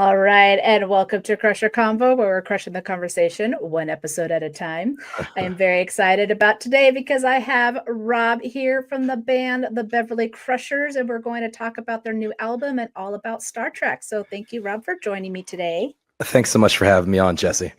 All right, and welcome to Crusher Convo, where we're crushing the conversation one episode at a time. I am very excited about today because I have Rob here from the band, the Beverly Crushers, and we're going to talk about their new album and all about Star Trek. So thank you, Rob, for joining me today. Thanks so much for having me on, Jesse.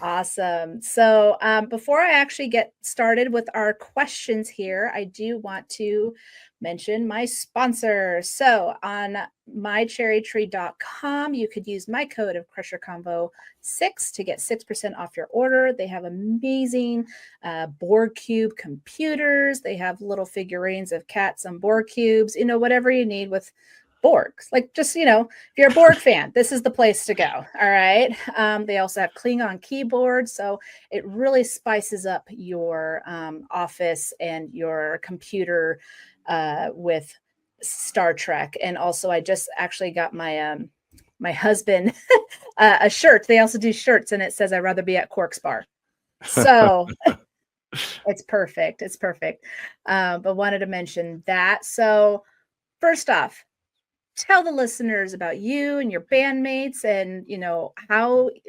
Awesome. So before I actually get started with our questions here, I do want to mention my sponsor. So on mycherrytree.com, you could use my code of Crusher Combo 6 to get 6% off your order. They have amazing board cube computers. They have little figurines of cats and board cubes, whatever you need with Borgs. Like, just, if you're a Borg fan, this is the place to go. All right. They also have Klingon keyboards. So it really spices up your office and your computer with Star Trek. And also, I just actually got my husband a shirt. They also do shirts, and it says, "I'd rather be at Quark's Bar." So it's perfect. It's perfect. But wanted to mention that. So first off, tell the listeners about you and your bandmates and,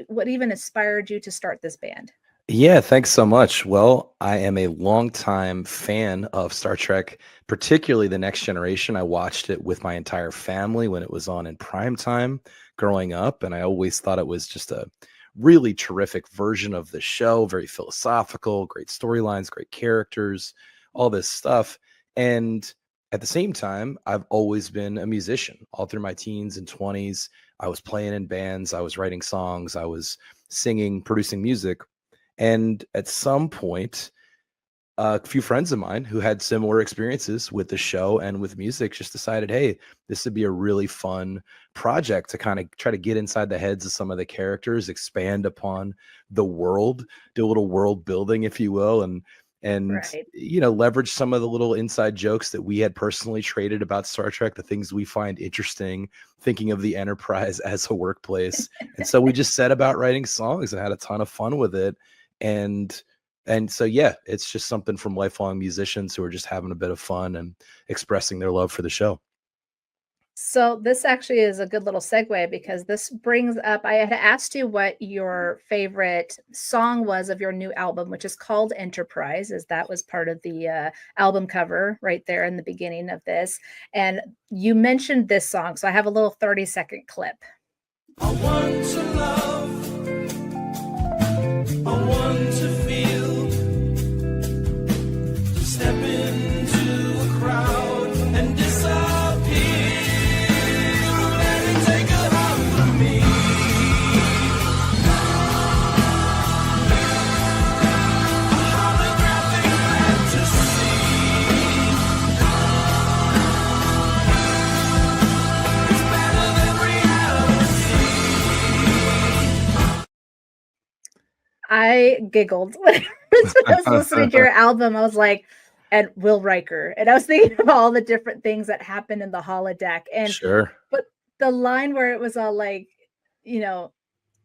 what even inspired you to start this band. Yeah, thanks so much. Well, I am a longtime fan of Star Trek, particularly The Next Generation. I watched it with my entire family when it was on in prime time growing up, and I always thought it was just a really terrific version of the show, very philosophical, great storylines, great characters, all this stuff. And at the same time, I've always been a musician all through my teens and 20s. I was playing in bands, I was writing songs, I was singing, producing music. And at some point, a few friends of mine who had similar experiences with the show and with music just decided, hey, this would be a really fun project to kind of try to get inside the heads of some of the characters, expand upon the world, do a little world building, if you will, and Right. leverage some of the little inside jokes that we had personally traded about Star Trek, the things we find interesting, thinking of the Enterprise as a workplace. And so we just set about writing songs and had a ton of fun with it. And so, yeah, it's just something from lifelong musicians who are just having a bit of fun and expressing their love for the show. So this actually is a good little segue because this brings up, I had asked you what your favorite song was of your new album, which is called Enterprise, as that was part of the album cover right there in the beginning of this. And you mentioned this song. So I have a little 30-second clip. I want to love, I want to feel, to step into a crowd and disappear. Let it take a hold of me. A holographic fantasy. It's better than reality. I giggled when I was listening to your album. I was like, and Will Riker. And I was thinking of all the different things that happened in the holodeck. And Sure. but the line where it was all like,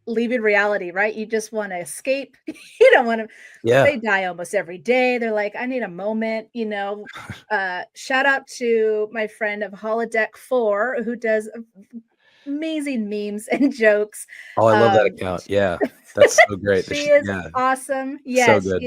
leaving reality, right? You just want to escape. You don't want to, Yeah. they die almost every day. They're like, I need a moment, shout out to my friend of Holodeck 4 who does amazing memes and jokes. Oh, I love that account. Yeah. That's so great. She is Yeah. awesome. So Yes, good.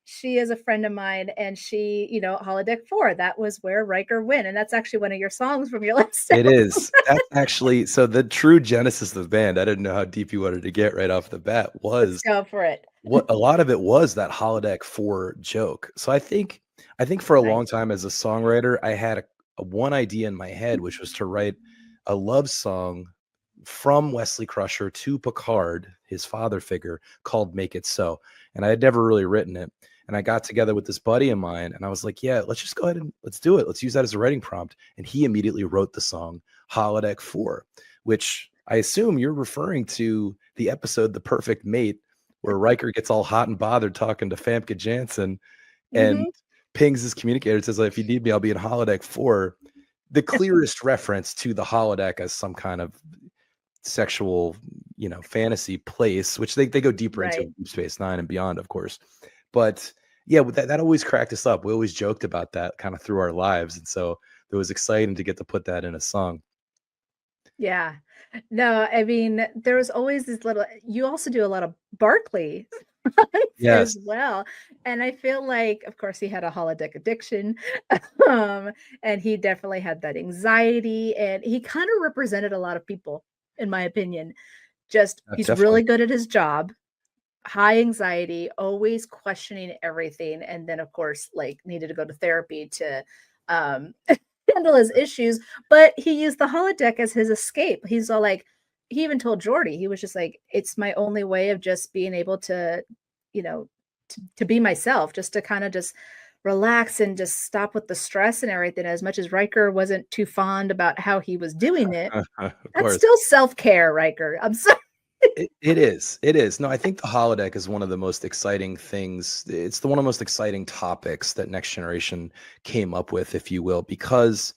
she is a friend of mine, and she, Holodeck 4, that was where Riker went. And that's actually one of your songs from your last It album. is. That's actually so the true genesis of the band. I didn't know how deep you wanted to get right off the bat Let's was go for it. what a lot of it was that holodeck 4 joke. So I think for a long Nice. time as a songwriter, I had a one idea in my head, which was to write a love song from Wesley Crusher to Picard, his father figure, called Make It So. And I had never really written it. And I got together with this buddy of mine and I was like, yeah, let's just go ahead and let's do it. Let's use that as a writing prompt. And he immediately wrote the song Holodeck 4, which I assume you're referring to the episode The Perfect Mate, where Riker gets all hot and bothered talking to Famke Janssen and Mhm. pings his communicator and says, like, if you need me, I'll be in Holodeck 4. The clearest reference to the holodeck as some kind of sexual, fantasy place, which they go deeper into Right. in Deep Space Nine and beyond, of course. But yeah, that always cracked us up. We always joked about that kind of through our lives. And so it was exciting to get to put that in a song. Yeah. No, I mean, there was always this little you also do a lot of Barkley songs Yes. as well, and I feel like, of course, he had a holodeck addiction, um, and he definitely had that anxiety, and he kinda represented a lot of people, in my opinion. Just he's Definitely. really good at his job, high anxiety, always questioning everything, and then, of course, like, needed to go to therapy to, um, handle his issues, but he used the holodeck as his escape. He's all like he even told Jordy, he was just like, "It's my only way of just being able to, you know, to be myself, just to kinda just relax and just stop with the stress and everything." As much as Riker wasn't too fond about how he was doing it, Of that's course. still self-care, Riker. I'm sorry. It is. It is. No, I think the holodeck is one of the most exciting things. It's the one of the most exciting topics that Next Generation came up with, if you will, because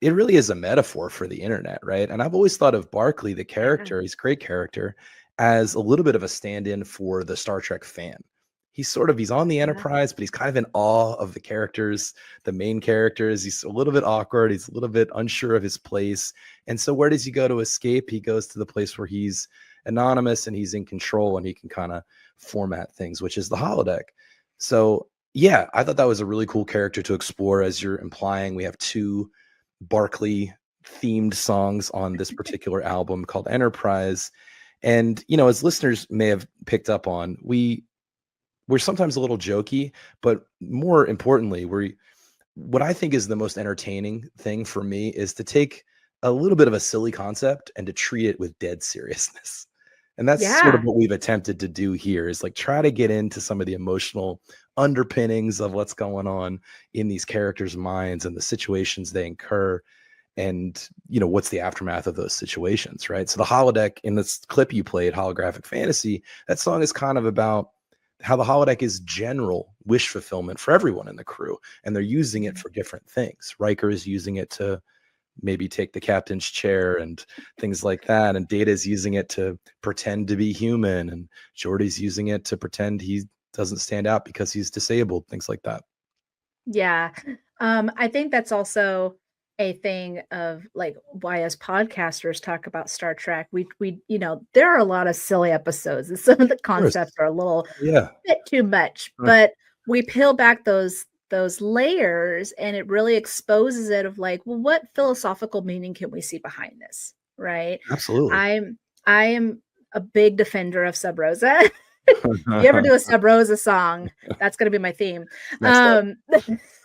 it really is a metaphor for the internet, right? And I've always thought of Barkley, the Yeah, character, he's a great character, as a little bit of a stand-in for the Star Trek fan. He's on the yeah, Enterprise, but he's kind of in awe of the characters, the main characters. He's a little bit awkward. He's a little bit unsure of his place. And so where does he go to escape? He goes to the place where he's anonymous and he's in control and he can kind of format things, which is the holodeck. So yeah, I thought that was a really cool character to explore. As you're implying, we have two Barkley themed songs on this particular album called Enterprise. And, as listeners may have picked up on, we're sometimes a little jokey, but more importantly, what I think is the most entertaining thing for me is to take a little bit of a silly concept and to treat it with dead seriousness. And that's sort of yeah, what we've attempted to do here, is like try to get into some of the emotional underpinnings of what's going on in these characters' minds and the situations they incur, and what's the aftermath of those situations, right? So the holodeck in this clip you played, Holographic Fantasy, that song is kind of about how the holodeck is general wish fulfillment for everyone in the crew, and they're using it mhm, for different things. Riker is using it to maybe take the captain's chair and things like that, and Data is using it to pretend to be human, and Geordi's using it to pretend he doesn't stand out because he's disabled, things like that. yeah. I think that's also a thing of like why as podcasters talk about Star Trek, there are a lot of silly episodes and some of the Of course. concepts are a little Yeah. bit too much, but we peel back those layers and it really exposes it of like, well, what philosophical meaning can we see behind this? Right. Absolutely. I am a big defender of Sub Rosa. You ever do a Sub Rosa song, that's gonna be my theme. Next up.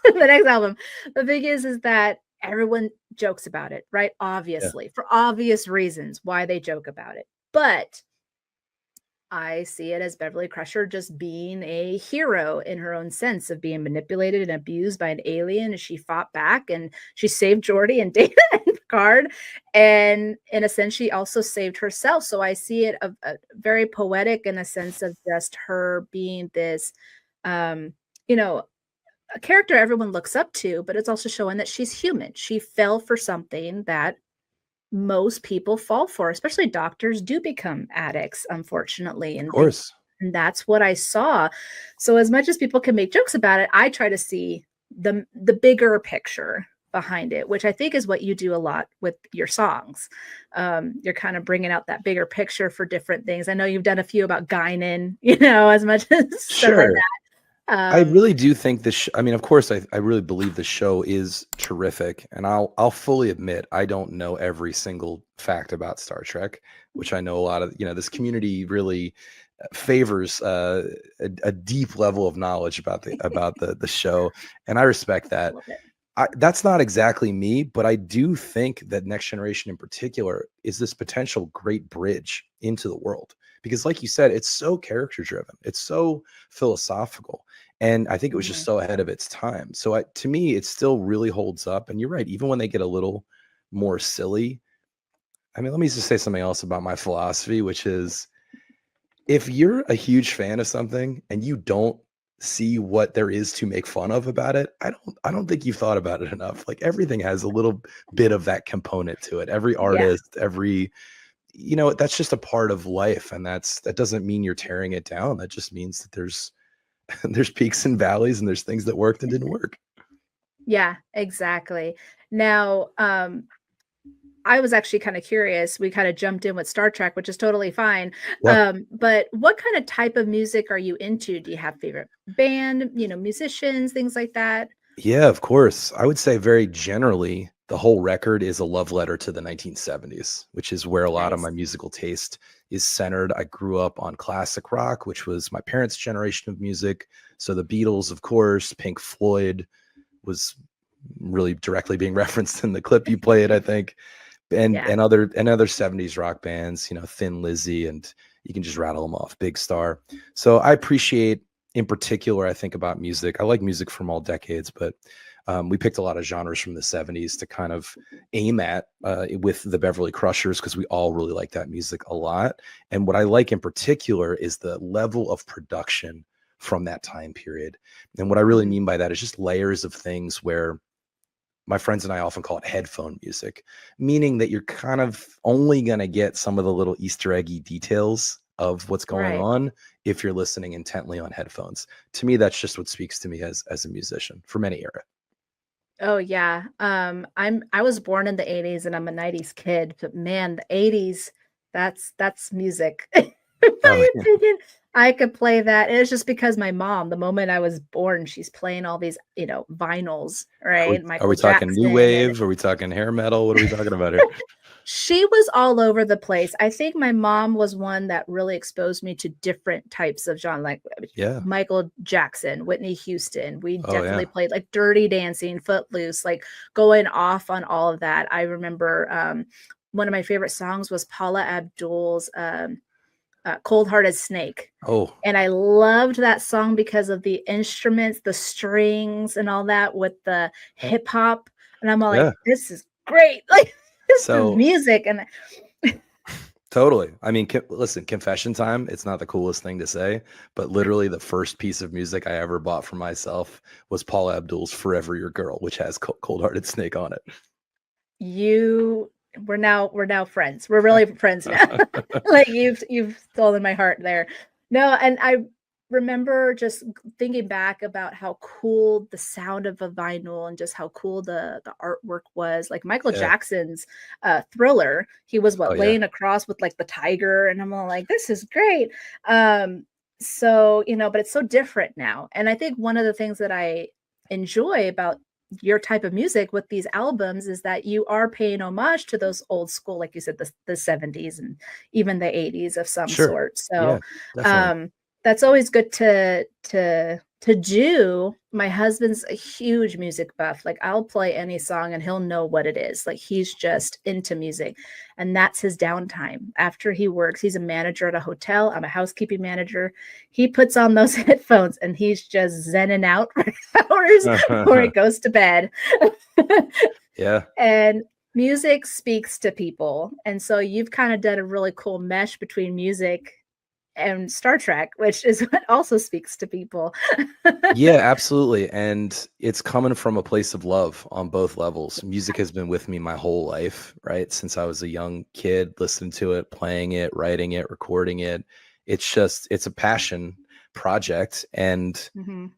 The next album. The thing is that everyone jokes about it, right? Yeah. Obviously, for obvious reasons why they joke about it. But I see it as Beverly Crusher just being a hero in her own sense of being manipulated and abused by an alien. And she fought back and she saved Geordi and Data and Picard. And in a sense, she also saved herself. So I see it a very poetic in a sense of just her being this, um, you know, a character everyone looks up to, but it's also showing that she's human. She fell for something that most people fall for, especially doctors do become addicts, unfortunately, Of and things. course. And that's what I saw. So as much as people can make jokes about it, I try to see the bigger picture behind it, which I think is what you do a lot with your songs. You're kind of bringing out that bigger picture for different things. I know you've done a few about Guinan, as much as stuff like Sure. that. I really do think I mean, of course, I really believe the show is terrific, and I'll fully admit I don't know every single fact about Star Trek, which I know a lot of. This community really favors a deep level of knowledge about the show, and I respect I that. love it. That's not exactly me, but I do think that Next Generation in particular is this potential great bridge into the world, because, like you said, it's so character driven, it's so philosophical, and I think it was just Mhm. so ahead of its time. So, to me, it still really holds up. And you're right, even when they get a little more silly. I mean, let me just say something else about my philosophy, which is, if you're a huge fan of something and you don't see what there is to make fun of about it, I don't think you've thought about it enough. Like, everything has a little bit of that component to it. Every Yeah. artist, that's just a part of life, and that doesn't mean you're tearing it down. That just means that there's there's peaks and valleys, and there's things that worked and didn't work. Yeah, exactly. Now, I was actually kind of curious. We kind of jumped in with Star Trek, which is totally fine. Yeah. But what kind of type of music are you into? Do you have favorite band, musicians, things like that? Yeah, of course. I would say very generally, the whole record is a love letter to the 1970s, which is where a lot of my Nice. musical taste is centered. I grew up on classic rock, which was my parents' generation of music. So the Beatles, of course, Pink Floyd was really directly being referenced in the clip you played, I think. And Yeah. other 70s rock bands, Thin Lizzy, and you can just rattle them off, Big Star. So I appreciate, in particular, I think about music. I like music from all decades, but we picked a lot of genres from the 70s to kind of aim at with the Beverly Crushers, because we all really like that music a lot. And what I like in particular is the level of production from that time period. And what I really Mhm. mean by that is just layers of things where my friends and I often call it headphone music, meaning that you're kind of only going to get some of the little Easter eggy details of what's going Right. on if you're listening intently on headphones. To me, that's just what speaks to me as a musician from any era. Oh yeah. I was born in the 80s and I'm a 90s kid, but man, the 80s, that's music. In Oh, my yeah. opinion, I could play that. And it's just because my mom, the moment I was born, she's playing all these, vinyls, right? Are we Michael talking new Jackson and wave? Are we talking hair metal? What are we talking about here? she was all over the place. I think my mom was one that really exposed me to different types of genre, like Yeah. Michael Jackson, Whitney Houston. We Oh, definitely yeah. played like Dirty Dancing, Footloose, like going off on all of that. I remember one of my favorite songs was Paula Abdul's Cold Hearted Snake. Oh, And I loved that song because of the instruments, the strings, and all that with the hip hop. And I'm all like, yeah. this is great. Like, this is So music. And totally. I mean, listen, confession time. It's not the coolest thing to say, but literally the first piece of music I ever bought for myself was Paula Abdul's "Forever Your Girl," which has Cold Hearted Snake on it. you we're now friends. We're really friends now. Like you've stolen my heart there. No, and I remember just thinking back about how cool the sound of a vinyl and just how cool the artwork was. Like Michael Yeah. Jackson's Thriller, he was Oh, what yeah. laying across with like the tiger, and I'm all like, this is great. So but it's so different now. And I think one of the things that I enjoy about your type of music with these albums is that you are paying homage to those old school, like you said, the 70s and even the 80s of some Sure. sort. Yeah, So definitely. um that's always good to do. My husband's a huge music buff. Like I'll play any song and he'll know what it is. Like he's just into music. And that's his downtime. After he works, he's a manager at a hotel. I'm a housekeeping manager. He puts on those headphones and he's just zenning out for hours before he goes to bed. Yeah. And music speaks to people. And so you've kind of done a really cool mesh between music and Star Trek, which is what also speaks to people. Yeah, absolutely. And it's coming from a place of love on both levels. Music has been with me my whole life, right? Since I was a young kid, listening to it, playing it, writing it, recording it. It's a passion project. And Mhm.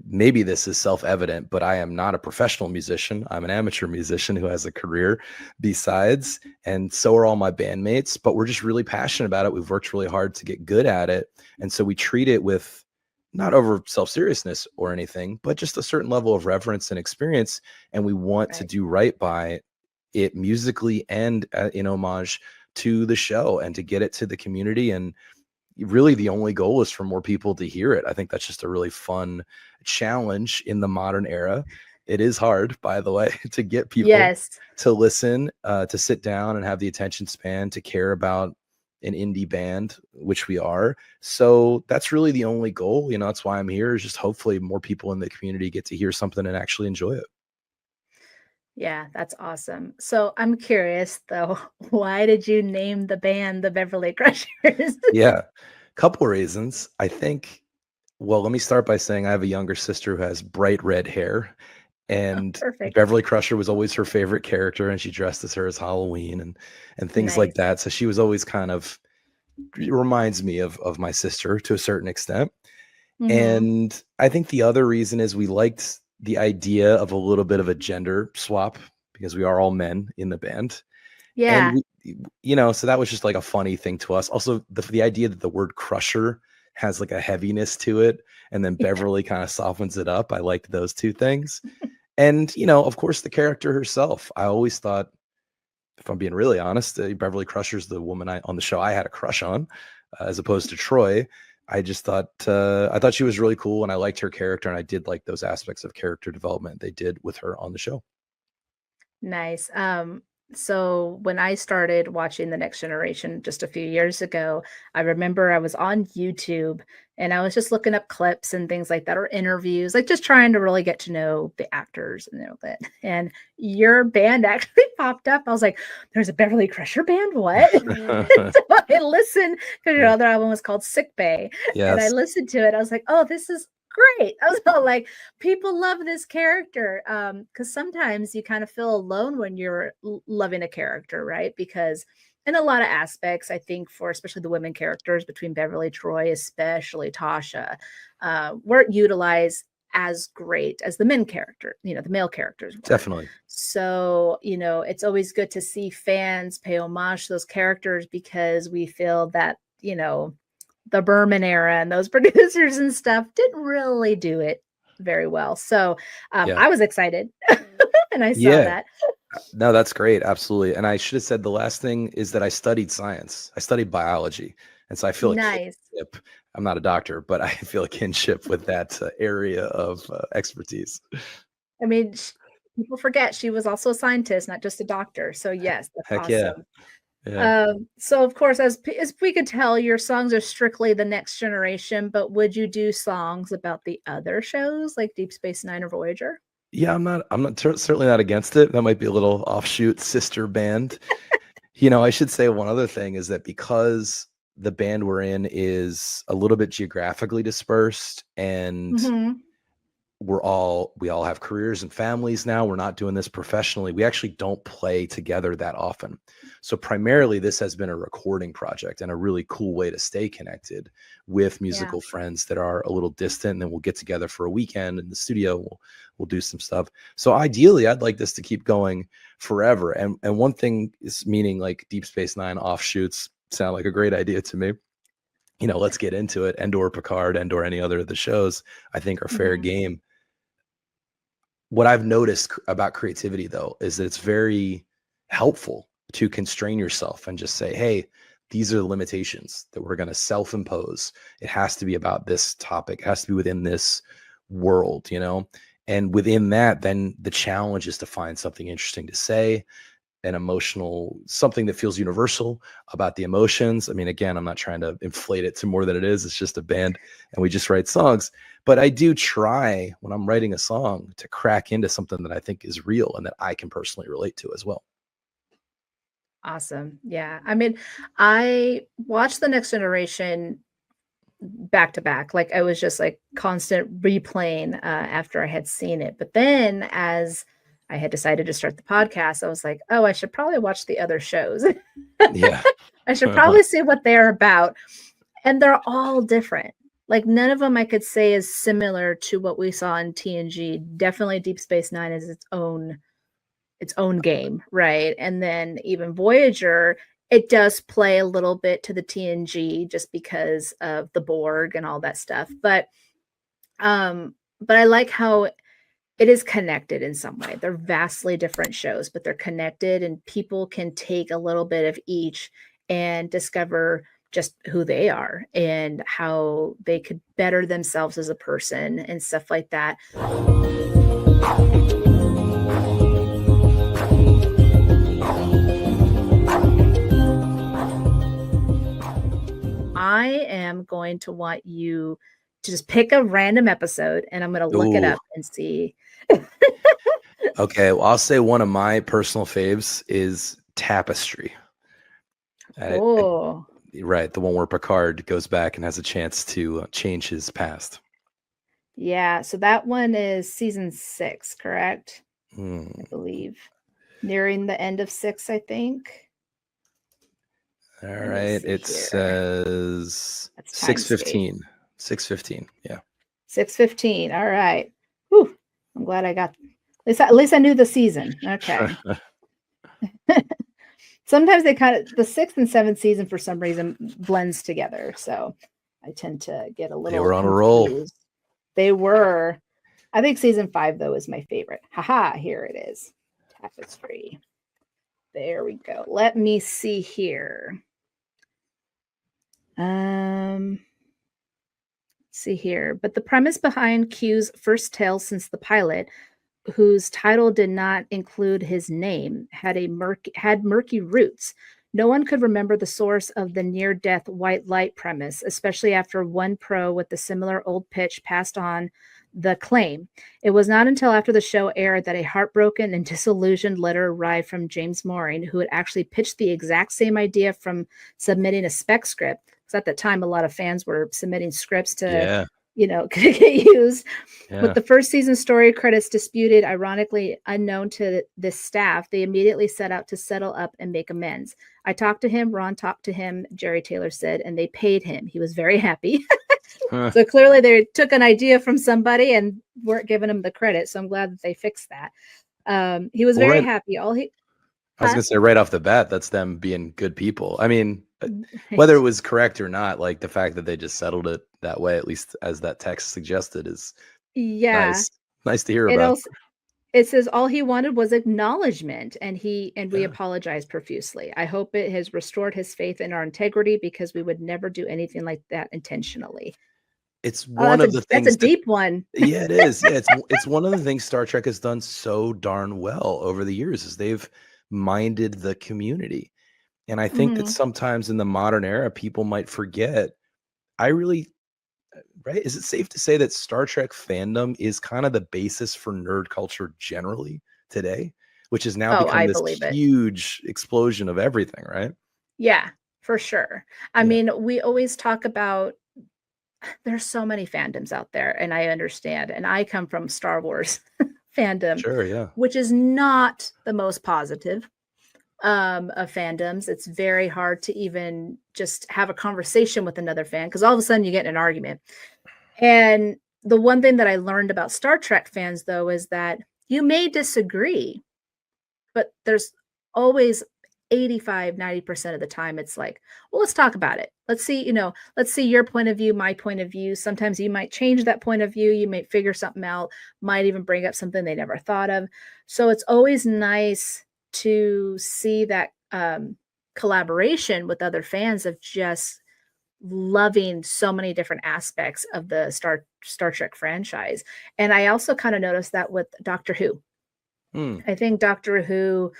maybe this is self-evident, but I am not a professional musician. I'm an amateur musician who has a career besides, and so are all my bandmates, but we're just really passionate about it. We've worked really hard to get good at it. And so we treat it with not over self-seriousness or anything, but just a certain level of reverence and experience. And we want to Right. do right by it musically and in homage to the show and to get it to the community. And really the only goal is for more people to hear it. I think that's just a really fun challenge in the modern era. It is hard, by the way, to get people Yes. to listen, to sit down and have the attention span to care about an indie band, which we are. So that's really the only goal. That's why I'm here, is just hopefully more people in the community get to hear something and actually enjoy it. Yeah, that's awesome. So I'm curious though, why did you name the band the Beverly Crushers? Yeah. Couple reasons. I think, well, let me start by saying I have a younger sister who has bright red hair. And Perfect. Beverly Crusher was always her favorite character, and she dressed as her as Halloween and things like Nice. that. So she was always kind of, it reminds me of my sister to a certain extent. Mhm. And I think the other reason is we liked the idea of a little bit of a gender swap, because we are all men in the band. Yeah. And so that was just like a funny thing to us. Also, the idea that the word crusher has like a heaviness to it, and then Beverly kind of softens it up. I liked those two things. And, of course, the character herself. I always thought, if I'm being really honest, Beverly Crusher's the woman on the show I had a crush on, as opposed to Troy. I thought she was really cool, and I liked her character, and I did like those aspects of character development they did with her on the show. Nice. So when I started watching The Next Generation just a few years ago, I remember I was on YouTube and I was just looking up clips and things like that, or interviews, like just trying to really get to know the actors and that. And your band actually popped up. I was like, "There's a Beverly Crusher band? What?" So I listened because your Yeah. other album was called Sick Bay, and I Yes, listened to it. I was like, "Oh, this is great." I was all like, people love this character, because sometimes you kind of feel alone when you're loving a character, right? Because in a lot of aspects, I think for especially the women characters between Beverly, Troy, especially Tasha, weren't utilized as great as the men character, the male characters were. definitely. So, it's always good to see fans pay homage to those characters, because we feel that, the Berman era and those producers and stuff didn't really do it very well. So Yeah. I was excited and I saw Yeah. that. No, that's great. Absolutely. And I should have said the last thing is that I studied science. I studied biology. And so I feel a Nice. kinship. I'm not a doctor, but I feel a kinship with that area of expertise. I mean, people forget she was also a scientist, not just a doctor. So yes, that's Heck yeah. awesome. Yeah. So of course, as we could tell, your songs are strictly The Next Generation, but would you do songs about the other shows like Deep Space Nine or Voyager? Yeah, certainly not against it. That might be a little offshoot sister band. I should say one other thing is that because the band we're in is a little bit geographically dispersed, and Mm-hmm. we all have careers and families now. We're not doing this professionally. We actually don't play together that often. So primarily this has been a recording project and a really cool way to stay connected with Yeah. musical friends that are a little distant, and then we'll get together for a weekend in the studio. We'll do some stuff. So ideally I'd like this to keep going forever. And one thing is, meaning like Deep Space Nine offshoots sound like a great idea to me. Let's get into it. Endor Picard, Endor any other of the shows, I think are fair Mm-hmm. game. What I've noticed about creativity, though, is that it's very helpful to constrain yourself and just say, hey, these are the limitations that we're going to self-impose. It has to be about this topic. It has to be within this world, and within that, then the challenge is to find something interesting to say, an emotional, something that feels universal about the emotions. I mean, again, I'm not trying to inflate it to more than it is. It's just a band and we just write songs. But I do try when I'm writing a song to crack into something that I think is real and that I can personally relate to as well. Awesome. Yeah. I mean, I watched The Next Generation back to back. Like I was just like constant replaying after I had seen it. But then as I had decided to start the podcast, I was like, oh, I should probably watch the other shows. Yeah. I should probably see what they're about. And they're all different. Like none of them I could say is similar to what we saw in TNG. Definitely Deep Space Nine is its own game, right? And then even Voyager, it does play a little bit to the TNG just because of the Borg and all that stuff. But I like how it is connected in some way. They're vastly different shows, but they're connected, and people can take a little bit of each and discover just who they are and how they could better themselves as a person and stuff like that. I am going to want you to just pick a random episode, and I'm going to look it Ooh. up and see. Okay. Well, I'll say one of my personal faves is Tapestry. Oh, Right. The one where Picard goes back and has a chance to change his past. yeah. So that one is season 6, correct? Hmm. I believe. Nearing the end of 6, I think. All Let me right. see It here. says That's 6:15. 6:15. Yeah. 6:15. All right. Whew. I'm glad I got at least I knew the season. Okay. sometimes they kind of, the 6th and 7th season for some reason blends together. So I tend to get a little They were on a roll. confused. They were. I think season 5 though is my favorite. Haha, here it is. Tapestry. There we go. Let me see here. Let's see here. But the premise behind Q's first tale since the pilot, whose title did not include his name, had murky roots. No one could remember the source of the near-death white light premise, especially after one pro with the similar old pitch passed on the claim. It was not until after the show aired that a heartbroken and disillusioned letter arrived from James Mooring, who had actually pitched the exact same idea from submitting a spec script. Because at the time, a lot of fans were submitting scripts to, get used. Yeah. With the first season story credits disputed, ironically unknown to this staff, they immediately set out to settle up and make amends. I talked to him, Ron talked to him, Jerry Taylor said, and they paid him. He was very happy. So clearly they took an idea from somebody and weren't giving him the credit. So I'm glad that they fixed that. He was very happy. I was going to say right off the bat, that's them being good people. I mean, whether it was correct or not, like the fact that they just settled it that way, at least as that text suggested, is nice to hear about. It says all he wanted was acknowledgement, and we apologize profusely. I hope it has restored his faith in our integrity, because we would never do anything like that intentionally. It's one of the things. That's a deep one. Yeah, it is. Yeah, it's one of the things Star Trek has done so darn well over the years, is they've minded the community. And I think that sometimes in the modern era, people might forget. Right? Is it safe to say that Star Trek fandom is kind of the basis for nerd culture generally today, which has now become this huge explosion of everything, right? Yeah, for sure. I mean, we always talk about, there's so many fandoms out there, and I understand. And I come from Star Wars fandom, sure, yeah, which is not the most positive of fandoms. It's very hard to even just have a conversation with another fan, because all of a sudden you get in an argument. And the one thing that I learned about Star Trek fans, though, is that you may disagree, but there's always 85-90% of the time it's like, well, let's talk about it. Let's see your point of view, my point of view. Sometimes you might change that point of view. You might figure something out, might even bring up something they never thought of. So it's always nice to see that collaboration with other fans of just loving so many different aspects of the Star Trek franchise. And I also kind of noticed that with Doctor Who. I think Doctor Who,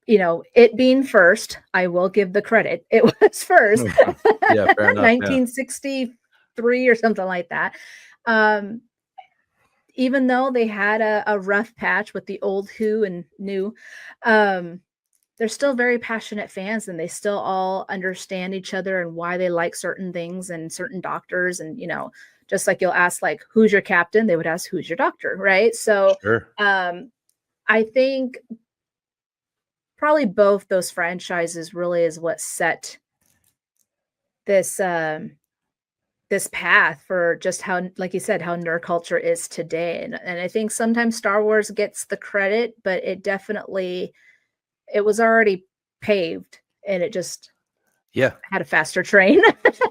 it being first, I will give the credit. It was first. Yeah, fair enough, 1963 or something like that. Even though they had a rough patch with the old Who and new, they're still very passionate fans, and they still all understand each other and why they like certain things and certain doctors. And, just like you'll ask, like, who's your captain? They would ask, who's your doctor? Right. So sure. I think probably both those franchises really is what set this this path for just how, like you said, how nerd culture is today. And I think sometimes Star Wars gets the credit, but it was already paved, and it just had a faster train.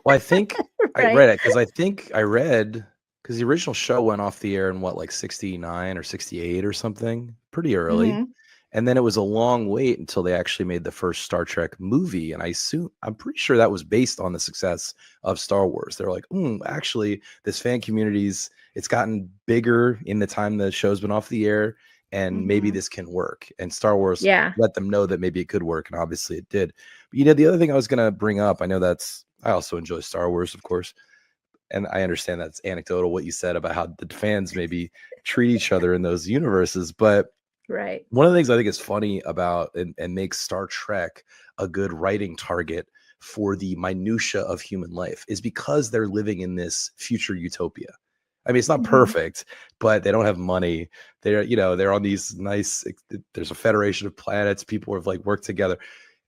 Well, I think right? I read it because the original show went off the air in like 69 or 68 or something, pretty early. And then it was a long wait until they actually made the first Star Trek movie. And I'm pretty sure that was based on the success of Star Wars. They're like, actually, this fan community's, it's gotten bigger in the time the show's been off the air, and maybe this can work. And Star Wars let them know that maybe it could work. And obviously it did. But the other thing I was going to bring up, I also enjoy Star Wars, of course. And I understand that's anecdotal, what you said about how the fans maybe treat each other in those universes. But one of the things I think is funny about and makes Star Trek a good writing target for the minutia of human life is because they're living in this future utopia. I mean, it's not perfect, but they don't have money. They're on these nice, there's a federation of planets. People have like worked together.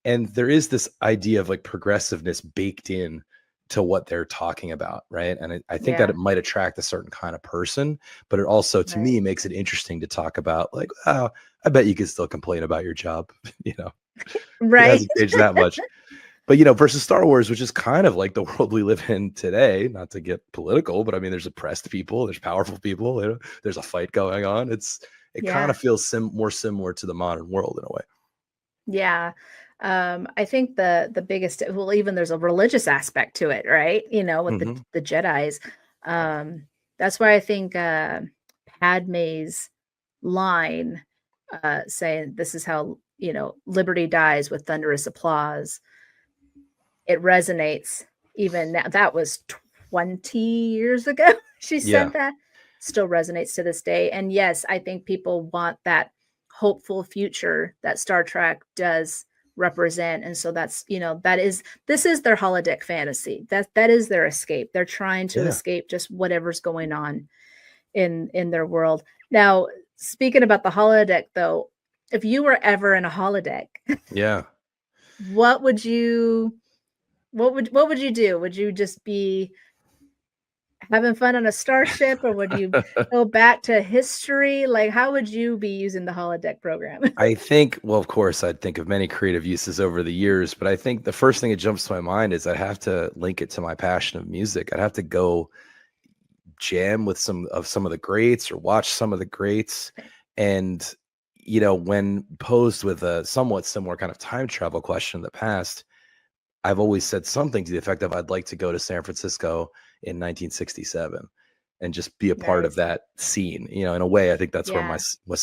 And there is this idea of like progressiveness baked in to what they're talking about, right? And I think that Yeah. it might attract a certain kind of person, but it also, to Right. me, makes it interesting to talk about, like, oh, I bet you could still complain about your job. You know, it Right. hasn't changed that much. But versus Star Wars, which is kind of like the world we live in today, not to get political, but I mean, there's oppressed people, there's powerful people, there's a fight going on. It kind Yeah. of feels more similar to the modern world in a way. Yeah. I think the biggest, well, even there's a religious aspect to it, right? With the Hmm. the Jedis. That's why I think Padme's line saying this is how, liberty dies with thunderous applause. It resonates even now. That was 20 years ago. She Yeah, said that. Still resonates to this day. And yes, I think people want that hopeful future that Star Trek does represent. And so this is their holodeck fantasy. That is their escape. They're trying to yeah, escape just whatever's going on in their world. Now, speaking about the holodeck though, if you were ever in a holodeck, yeah. what would you what would you do? Would you just be having fun on a starship, or would you go back to history? Like, how would you be using the holodeck program? I think, well, of course, I'd think of many creative uses over the years, but I think the first thing that jumps to my mind is I'd have to link it to my passion of music. I'd have to go jam with some of the greats or watch some of the greats. And, when posed with a somewhat similar kind of time travel question in the past, I've always said something to the effect of I'd like to go to San Francisco in 1967 and just be a part of Nice. that scene. In a way, I think that's where Yeah.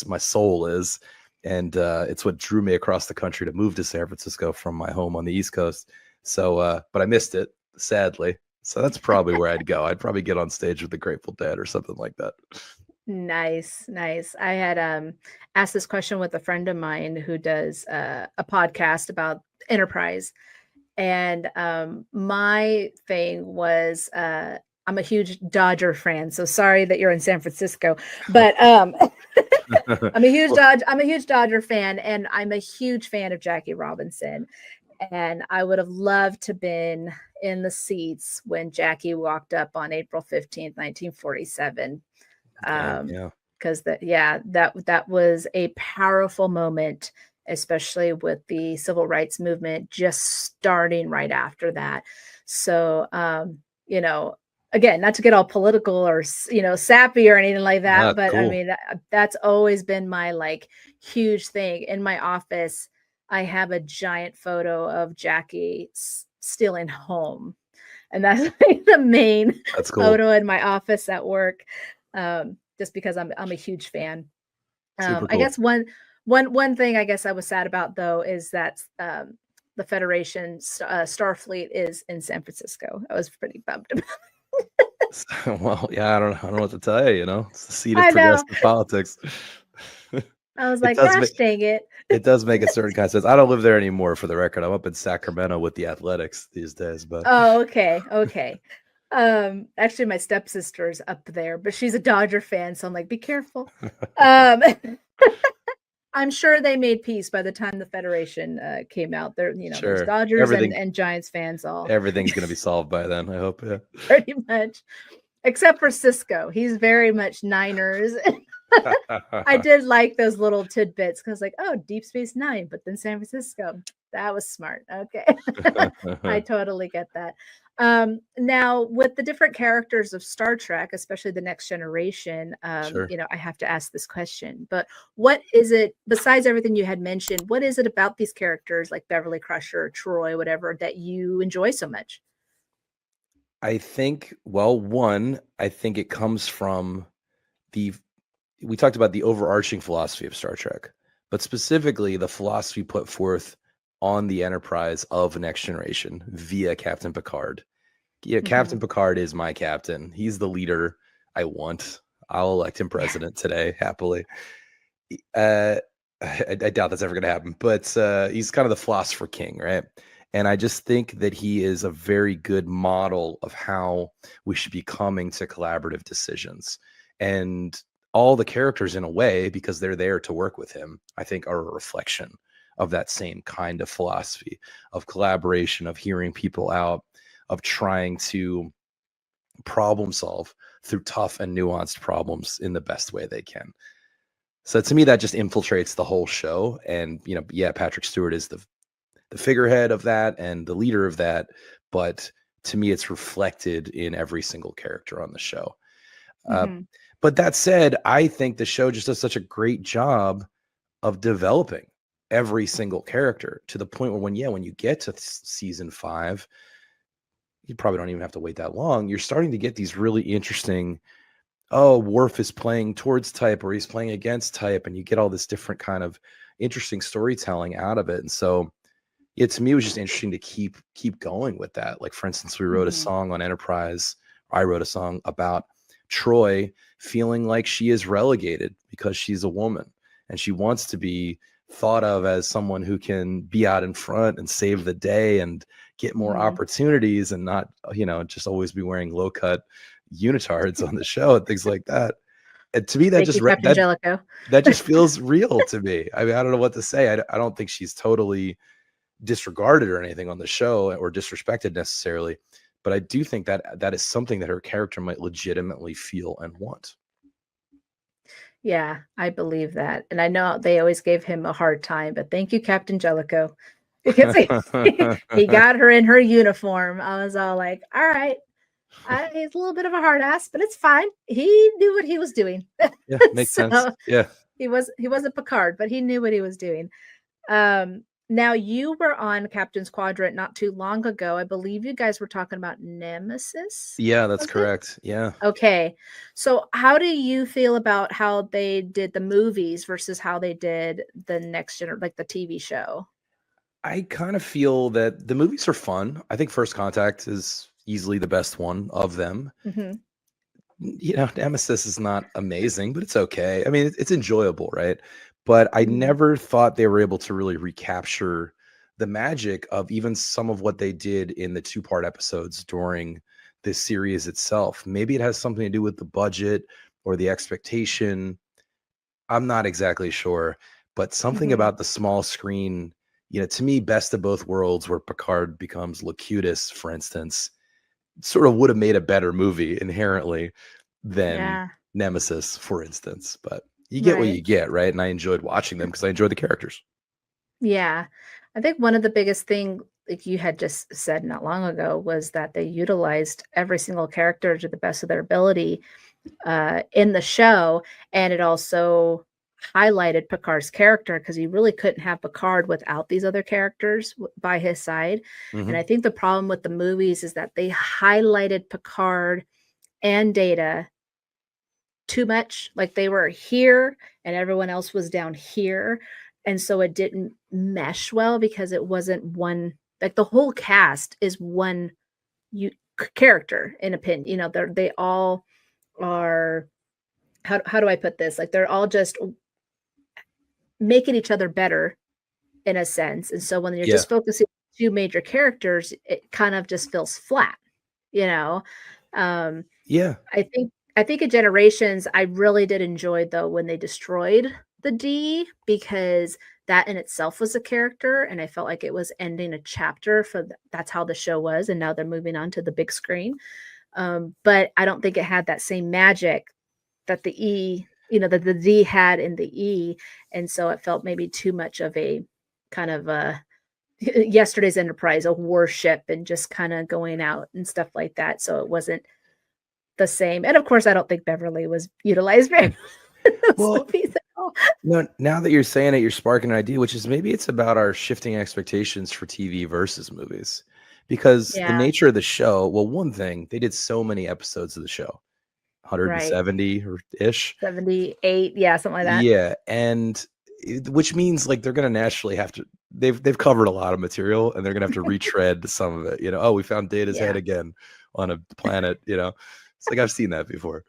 my soul is, and it's what drew me across the country to move to San Francisco from my home on the East Coast. So, but I missed it, sadly. So that's probably where I'd go. I'd probably get on stage with the Grateful Dead or something like that. Nice, nice. I had asked this question with a friend of mine who does a podcast about enterprise. And my thing was I'm a huge Dodger fan, so sorry that you're in San Francisco, but Well, I'm a huge Dodger fan, and I'm a huge fan of Jackie Robinson. And I would have loved to been in the seats when Jackie walked up on April 15th, 1947. dang, Um, yeah, because that was a powerful moment, especially with the civil rights movement just starting right after that. So, again, not to get all political or sappy or anything like that, not but I cool. mean that's always been my like huge thing. In my office, I have a giant photo of Jackie stealing home, and that's like the main That's cool. photo in my office at work. Just because I'm a huge fan. Super I cool. guess one thing I guess I was sad about though is that the Federation Starfleet is in San Francisco. I was pretty bummed about. Well, yeah, I don't know what to tell you. It's the seat of I know. progressive politics. I was It like, does gosh, make dang it. it does make a certain kind of sense. I don't live there anymore, for the record. I'm up in Sacramento with the Athletics these days, but Oh, okay, okay. Actually, my stepsister's up there, but she's a Dodger fan, so I'm like, be careful. Um, I'm sure they made peace by the time the Federation came out. There's sure, Dodgers and Giants fans all everything's gonna be solved by then, I hope. Yeah. pretty much, except for Cisco. He's very much Niners. I did like those little tidbits because, like, oh, Deep Space Nine, but then San Francisco. That was smart. Okay. I totally get that. Now, with the different characters of Star Trek, especially the Next Generation, Sure. I have to ask this question. But what is it, besides everything you had mentioned, what is it about these characters like Beverly Crusher, Troy, whatever, that you enjoy so much? I think, well, one, I think it comes from the we talked about the overarching philosophy of Star Trek, but specifically the philosophy put forth on the Enterprise of Next Generation via Captain Picard. Yeah, Captain Mhm. Picard is my captain. He's the leader I want. I'll elect him president today, happily. Uh, I doubt that's ever going to happen, but he's kind of the philosopher king, right? And I just think that he is a very good model of how we should be coming to collaborative decisions. And all the characters, in a way, because they're there to work with him, I think are a reflection of that same kind of philosophy of collaboration, of hearing people out, of trying to problem solve through tough and nuanced problems in the best way they can. So to me, that just infiltrates the whole show. And, yeah, Patrick Stewart is the figurehead of that and the leader of that. But to me, it's reflected in every single character on the show. Mhm. But that said, I think the show just does such a great job of developing every single character to the point where when you get to season 5, you probably don't even have to wait that long. You're starting to get these really interesting, Worf is playing towards type or he's playing against type, and you get all this different kind of interesting storytelling out of it. And so, yeah, to me, it was just interesting to keep going with that. Like, for instance, we wrote a Mhm. song on Enterprise. I wrote a song about Troy feeling like she is relegated because she's a woman and she wants to be thought of as someone who can be out in front and save the day and get more Mhm. opportunities and not, just always be wearing low cut unitards on the show and things like that. And to me, that Thank just you, Captain that Jellicoe. that just feels real to me. I mean, I don't know what to say. I don't think she's totally disregarded or anything on the show or disrespected necessarily, but I do think that is something that her character might legitimately feel and want. Yeah, I believe that, and I know they always gave him a hard time, but thank you, Captain Jellicoe, because he got her in her uniform. I was all like, "All right, he's a little bit of a hard ass, but it's fine. He knew what he was doing." Yeah, makes sense. So Yeah. he wasn't Picard, but he knew what he was doing. Now you were on Captain's Quadrant not too long ago. I believe you guys were talking about Nemesis, Yeah, that's was it? correct. Yeah. Okay. So how do you feel about how they did the movies versus how they did the like the TV show? I kind of feel that the movies are fun. I think First Contact is easily the best one of them. Mhm. Nemesis is not amazing, but it's okay. I mean, it's enjoyable, right? But I Mhm. never thought they were able to really recapture the magic of even some of what they did in the two-part episodes during this series itself. Maybe it has something to do with the budget or the expectation. I'm not exactly sure, but something Mhm. about the small screen, to me, best of both worlds, where Picard becomes Locutus, for instance, sort of would have made a better movie inherently than Yeah. Nemesis, for instance. But you get what Right. you get, right? And I enjoyed watching them because I enjoyed the characters. Yeah. I think one of the biggest thing, like you had just said not long ago, was that they utilized every single character to the best of their ability in the show, and it also highlighted Picard's character because you really couldn't have Picard without these other characters by his side. And Hmm. I think the problem with the movies is that they highlighted Picard and Data too much. Like they were here and everyone else was down here. And so it didn't mesh well because it wasn't one, like the whole cast is one you character in a pin. They all are, how do I put this? Like they're all just making each other better in a sense. And so when you're Yeah. just focusing on two major characters, it kind of just feels flat, you know? Um, Yeah. I think in Generations, I really did enjoy though when they destroyed the D because that in itself was a character, and I felt like it was ending a chapter that's how the show was, and now they're moving on to the big screen. But I don't think it had that same magic that the E, that the D had in the E, and so it felt maybe too much of a kind of a yesterday's Enterprise, a warship, and just kind of going out and stuff like that. So it wasn't the same. And of course, I don't think Beverly was utilized very much in those Well, movies at all. no, now that you're saying it, you're sparking an idea, which is maybe it's about our shifting expectations for TV versus movies. Because the Yeah, nature of the show, well, one thing, they did so many episodes of the show, right. 170 or ish. 78, yeah, something like that. Yeah, and which means like they're gonna naturally have to. They've covered a lot of material, and they're gonna have to retread some of it. Oh, we found Data's head Yeah. again on a planet. It's like I've seen that before.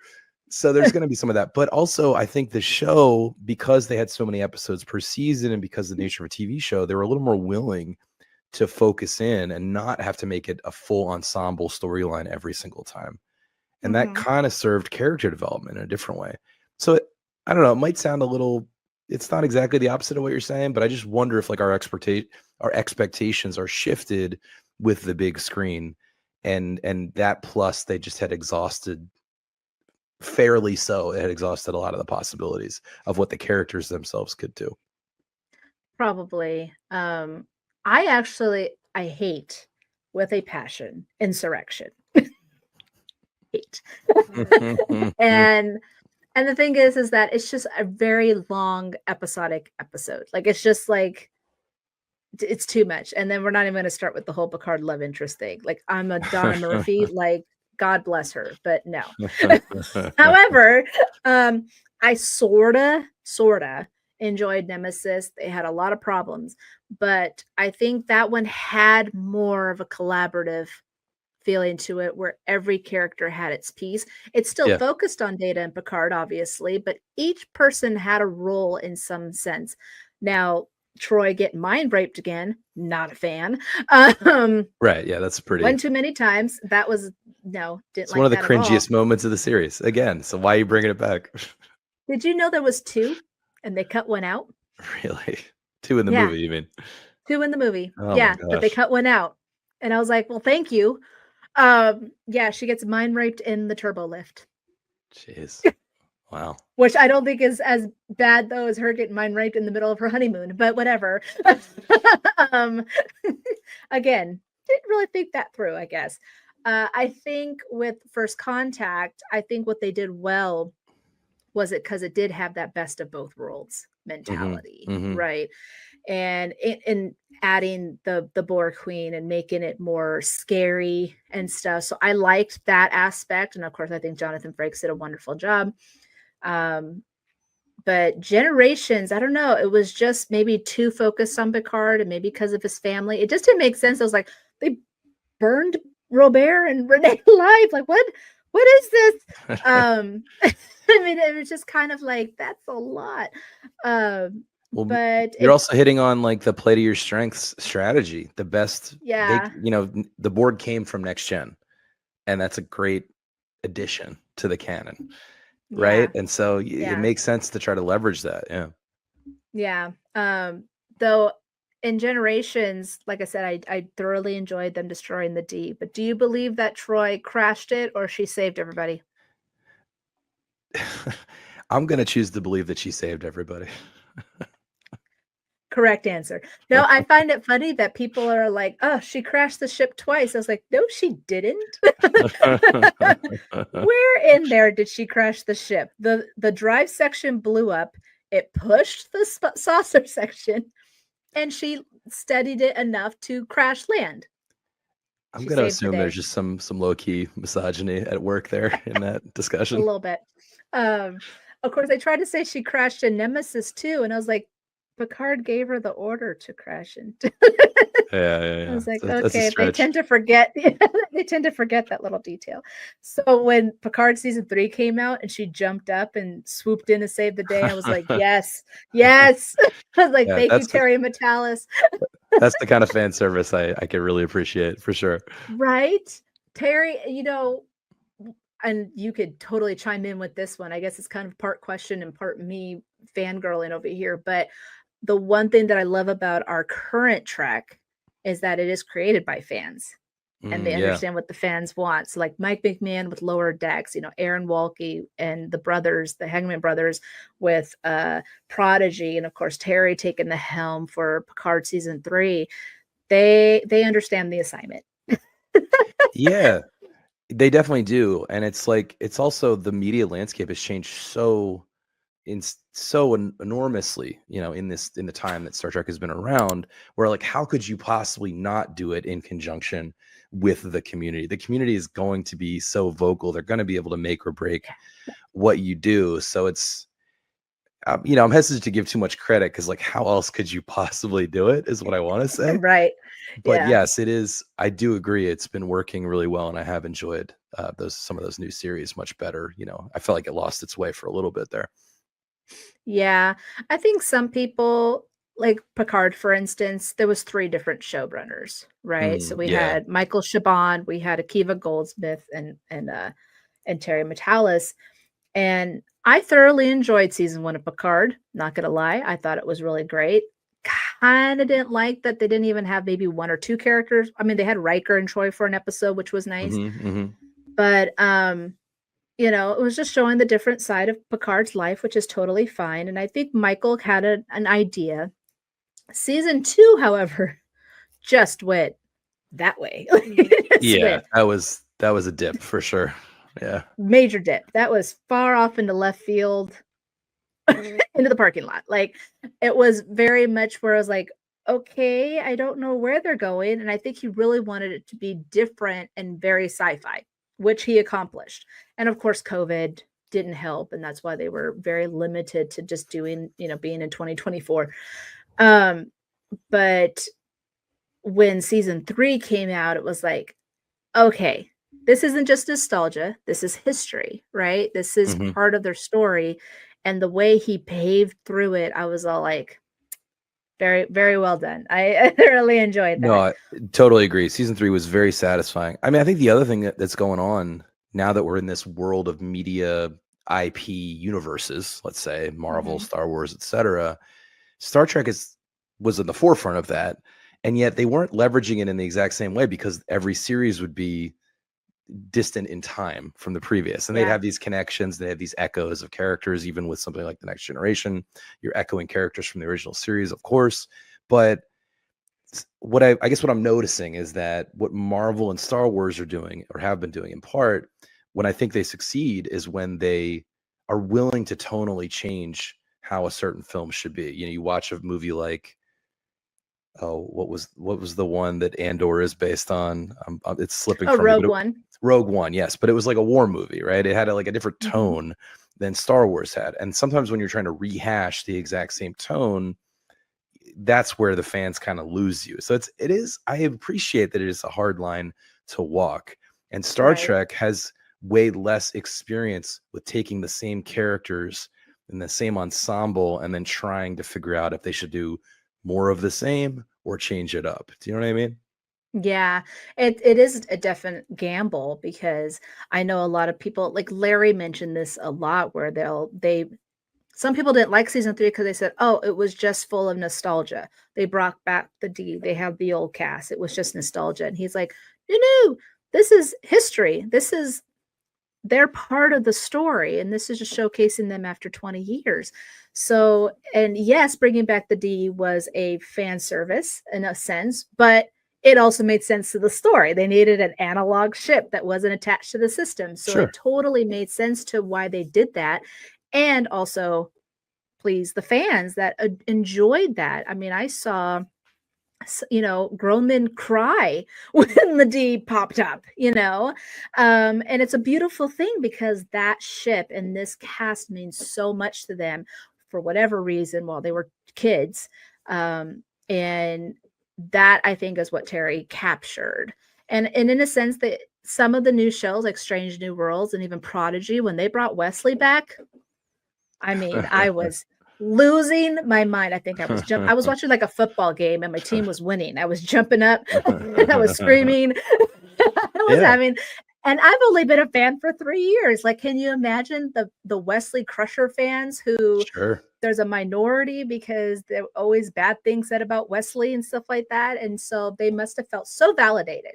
So there's gonna be some of that, but also I think the show, because they had so many episodes per season, and because of the nature of a TV show, they were a little more willing to focus in and not have to make it a full ensemble storyline every single time. And that Mhm. kind of served character development in a different way. So I don't know, it might sound a little, it's not exactly the opposite of what you're saying, but I just wonder if like our expectations are shifted with the big screen. and that plus they just had exhausted, fairly so, it had exhausted a lot of the possibilities of what the characters themselves could do. Probably. I hate with a passion insurrection. Hate. and and the thing is that it's just a very long episodic episode. Like it's just like it's too much. And then we're not even going to start with the whole Picard love interest thing. Like I'm a Donna Murphy, like God bless her, but no. However, I sorta enjoyed Nemesis. They had a lot of problems, but I think that one had more of a collaborative feeling to it where every character had its piece. It's still Yeah. focused on Data and Picard, obviously, but each person had a role in some sense. Now, Troy getting mind raped again, not a fan. Right. Yeah, that's pretty. One too many times. That was no, didn't It's like one of the that at all. cringiest moments of the series. Again, so why are you bringing it back? Did you know there was two and they cut one out? Really? 2 in the Yeah. movie, you mean? Two in the movie. Oh my Yeah, but they gosh. cut one out. And I was like, well, thank you. Yeah, she gets mind raped in the turbo lift, Jeez. Wow. which I don't think is as bad though as her getting mind raped in the middle of her honeymoon, but whatever. um, again, didn't really think that through, I guess. I think with First Contact, I think what they did well was it because it did have that best of both worlds mentality, mhm. right? And in adding the Borg Queen and making it more scary and stuff. So I liked that aspect, and of course, I think Jonathan Frakes did a wonderful job. But Generations, I don't know, it was just maybe too focused on Picard, and maybe because of his family, it just didn't make sense. I was like, they burned Robert and Renee alive. Like, what is this? I mean, it was just kind of like that's a lot. Well, But you're also hitting on like the play to your strengths strategy. The best, yeah, the board came from Next Gen, and that's a great addition to the canon, right? yeah, And so it yeah, makes sense to try to leverage that. Yeah. yeah. Though in Generations, like I said, I thoroughly enjoyed them destroying the D. But do you believe that Troy crashed it or she saved everybody? I'm gonna choose to believe that she saved everybody. Correct answer. No, I find it funny that people are like, "Oh, she crashed the ship twice." I was like, "No, she didn't." Where in there did she crash the ship? The drive section blew up. It pushed the saucer section, and she steadied it enough to crash land. I'm She gonna saved the assume day there's just some low key misogyny at work there in that a discussion. little bit. Of course, I tried to say she crashed in Nemesis too, and I was like, Picard gave her the order to crash into. I Yeah. was like, That's a okay, they stretch. tend to forget. They tend to forget that little detail. So when Picard season 3 came out and she jumped up and swooped in to save the day, I was like, yes. I was like, Yeah, thank you, Terry Metalis. that's the kind of fan service I can really appreciate for sure. Right, Terry. And you could totally chime in with this one. I guess it's kind of part question and part me fangirling over here. But the one thing that I love about our current Trek is that it is created by fans and they Yeah. understand what the fans want. So like Mike McMahon with Lower Decks, Aaron Walke and the brothers, the Hagman brothers with Prodigy, and of course Terry taking the helm for Picard season 3. They understand the assignment. Yeah, they definitely do. And it's like, it's also the media landscape has changed so enormously, in the time that Star Trek has been around, where like, how could you possibly not do it in conjunction with the community? The community is going to be so vocal. They're going to be able to make or break what you do. So it's, I'm hesitant to give too much credit because like, how else could you possibly do it is what I want to say. Right. But Yeah. yes, it is. I do agree. It's been working really well. And I have enjoyed some of those new series much better. I felt like it lost its way for a little bit there. Yeah, I think some people like Picard, for instance, there was 3 different showrunners, right? So we Yeah. had Michael Chabon, we had Akiva Goldsmith, and Terry Metalis, and I thoroughly enjoyed season 1 of Picard. Not gonna lie, I thought it was really great. God, kind of didn't like that they didn't even have maybe one or two characters. I mean, they had Riker and Troy for an episode, which was nice. But you know, it was just showing the different side of Picard's life, which is totally fine. And I think Michael had an idea. Season 2, however, just went that way. Yeah, that was a dip for sure. Yeah. Major dip. That was far off into left field, into the parking lot. Like, it was very much where I was like, okay, I don't know where they're going. And I think he really wanted it to be different and very sci-fi, which he accomplished. And of course, COVID didn't help. And that's why they were very limited to just doing, you know, being in 2024. But when season 3 came out, it was like, okay, this isn't just nostalgia. This is history, right? This is part of their story. And the way he paved through it, I was all like, very, very well done. I thoroughly enjoyed that. No, I totally agree. Season 3 was very satisfying. I mean, I think the other thing that's going on now that we're in this world of media IP universes, let's say Marvel, Star Wars, etc., Star Trek was in the forefront of that. And yet they weren't leveraging it in the exact same way because every series would be distant in time from the previous. And they'd have these connections. They had these echoes of characters, even with something like The Next Generation. You're echoing characters from the original series, of course. But what I guess what I'm noticing is that what Marvel and Star Wars are doing, or have been doing in part, when I think they succeed is when they are willing to tonally change how a certain film should be. You know, you watch a movie like, what was the one that Andor is based on? It's slipping from Rogue me. One. Rogue One, yes, but it was like a war movie, right? It had like a different tone than Star Wars had. And sometimes when you're trying to rehash the exact same tone, that's where the fans kind of lose you. So I appreciate that it is a hard line to walk. And Star Trek has way less experience with taking the same characters in the same ensemble and then trying to figure out if they should do more of the same or change it up. Do you know what I mean? Yeah, it is a definite gamble because I know a lot of people, like Larry mentioned this a lot, where some people didn't like season 3 because they said, oh, it was just full of nostalgia. They brought back the D, they have the old cast. It was just nostalgia. And he's like, no, this is history. They're part of the story. And this is just showcasing them after 20 years. So, and yes, bringing back the D was a fan service in a sense, but it also made sense to the story. They needed an analog ship that wasn't attached to the system. So it totally made sense to why they did that. And also please the fans that enjoyed that. I mean, I saw, you know, grown men cry when the D popped up, you know, and it's a beautiful thing because that ship and this cast means so much to them for whatever reason while they were kids. And that I think is what Terry captured. And in a sense that some of the new shows like Strange New Worlds and even Prodigy, when they brought Wesley back, I mean, I was losing my mind. I think I was watching like a football game and my team was winning. I was jumping up and I was screaming. And I've only been a fan for 3 years. Like, can you imagine the Wesley Crusher fans who there's a minority because there are always bad things said about Wesley and stuff like that. And so they must have felt so validated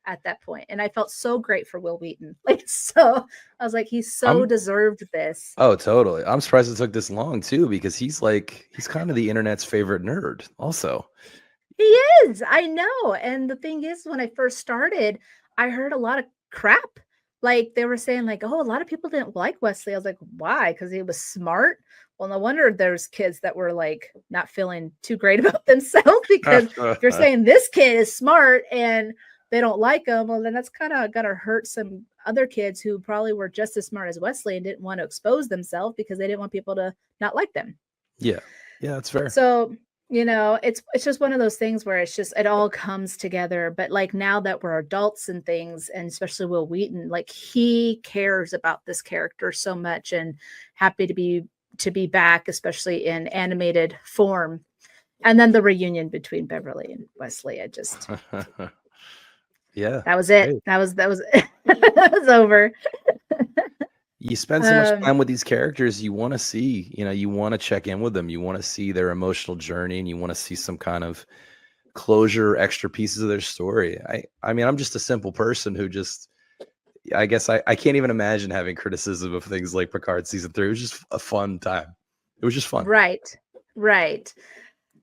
at that point. And I felt so great for Will Wheaton. Like, so I was like, he's deserved this. Oh, totally. I'm surprised it took this long too, because he's kind of the internet's favorite nerd also. He is. I know. And the thing is, when I first started, I heard a lot of crap. Like they were saying like, oh, a lot of people didn't like Wesley. I was like, why? Because he was smart. Well, no wonder there's kids that were like not feeling too great about themselves, because if you're saying this kid is smart and they don't like him, well, then that's kind of gonna hurt some other kids who probably were just as smart as Wesley and didn't want to expose themselves because they didn't want people to not like them. Yeah, that's fair. So, you know, it's just one of those things where it all comes together. But like now that we're adults and things, and especially Will Wheaton, like he cares about this character so much and happy to be back, especially in animated form. And then the reunion between Beverly and Wesley, I just yeah, that was it. Great. That was it. That was over. You spend so much Um, time with these characters, you want to see, you want to check in with them. You want to see their emotional journey and you want to see some kind of closure, extra pieces of their story. I mean, I'm just a simple person who just, I guess I can't even imagine having criticism of things like Picard season 3. It was just a fun time. It was just fun. right, right.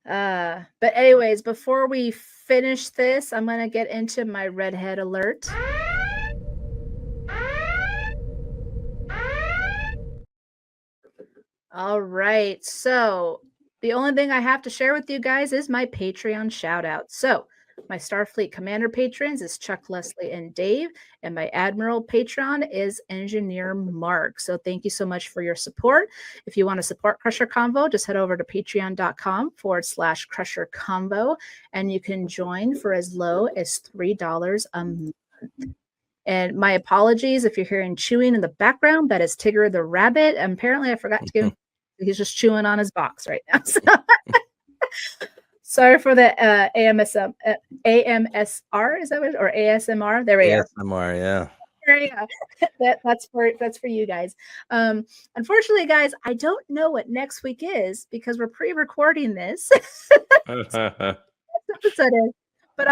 But anyways, before we finish this, I'm gonna get into my redhead alert. All right. So the only thing I have to share with you guys is my Patreon shout out. So my Starfleet Commander patrons is Chuck, Leslie, and Dave, and my Admiral patron is Engineer Mark. So thank you so much for your support. If you want to support Crusher Convo, just head over to patreon.com/Crusher Convo, and you can join for as low as $3 a month. And my apologies if you're hearing chewing in the background. That is Tigger the rabbit. And apparently, I forgot to give him. He's just chewing on his box right now. So sorry for the AMSR. Is that what? Or ASMR? There we are. ASMR, yeah. There you go. That's for you guys. Unfortunately, guys, I don't know what next week is because we're pre-recording this. Episode is, but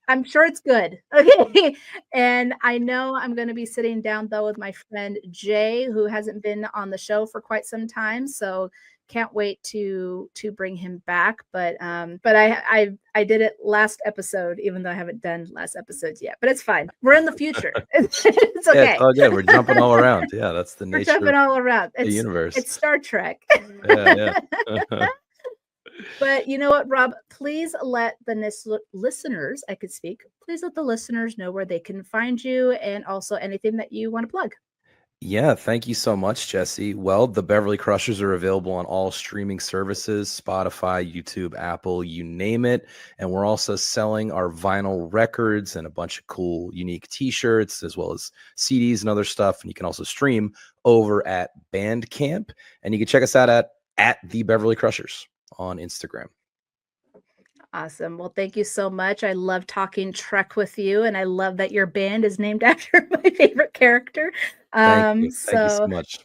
I'm sure it's good. Okay. And I know I'm going to be sitting down though with my friend Jay, who hasn't been on the show for quite some time. So can't wait to bring him back. But I did it last episode, even though I haven't done last episods yet. But it's fine. We're in the future. It's okay. Yeah, oh, yeah, we're jumping all around. Yeah, that's the We're nature jumping all around. of the universe. It's Star Trek. Yeah. But you know what, Rob? Please let the listeners, I could speak, please let the listeners know where they can find you and also anything that you want to plug. Yeah, thank you so much, Jesse. Well, the Beverly Crushers are available on all streaming services, Spotify, YouTube, Apple, you name it. And we're also selling our vinyl records and a bunch of cool, unique t-shirts, as well as CDs and other stuff. And you can also stream over at Bandcamp. And you can check us out at the Beverly Crushers on Instagram. Awesome. Well, thank you so much. I love talking Trek with you, and I love that your band is named after my favorite character. Thank you so much.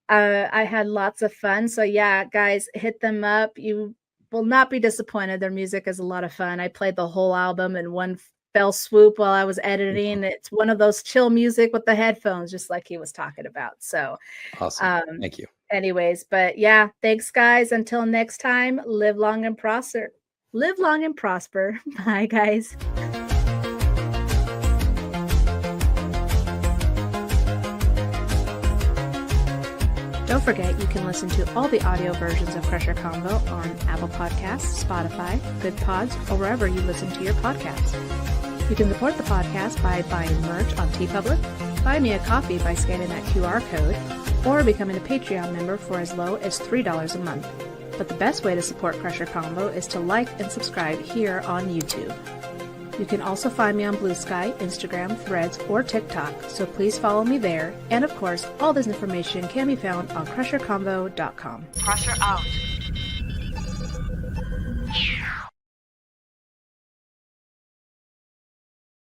I had lots of fun. So yeah, guys, hit them up. You will not be disappointed. Their music is a lot of fun. I played the whole album in one fell swoop while I was editing. It's one of those chill music with the headphones, just like he was talking about. So awesome. Thank you. Anyways, but yeah, thanks guys. Until next time, live long and prosper. Live long and prosper. Bye, guys. Don't forget, you can listen to all the audio versions of Crusher Convo on Apple Podcasts, Spotify, Good Pods, or wherever you listen to your podcasts. You can support the podcast by buying merch on TeePublic, buy me a coffee by scanning that QR code, or becoming a Patreon member for as low as $3 a month. But the best way to support Crusher Convo is to like and subscribe here on YouTube. You can also find me on Blue Sky, Instagram, Threads, or TikTok, so please follow me there. And of course, all this information can be found on crusherconvo.com. Crusher out.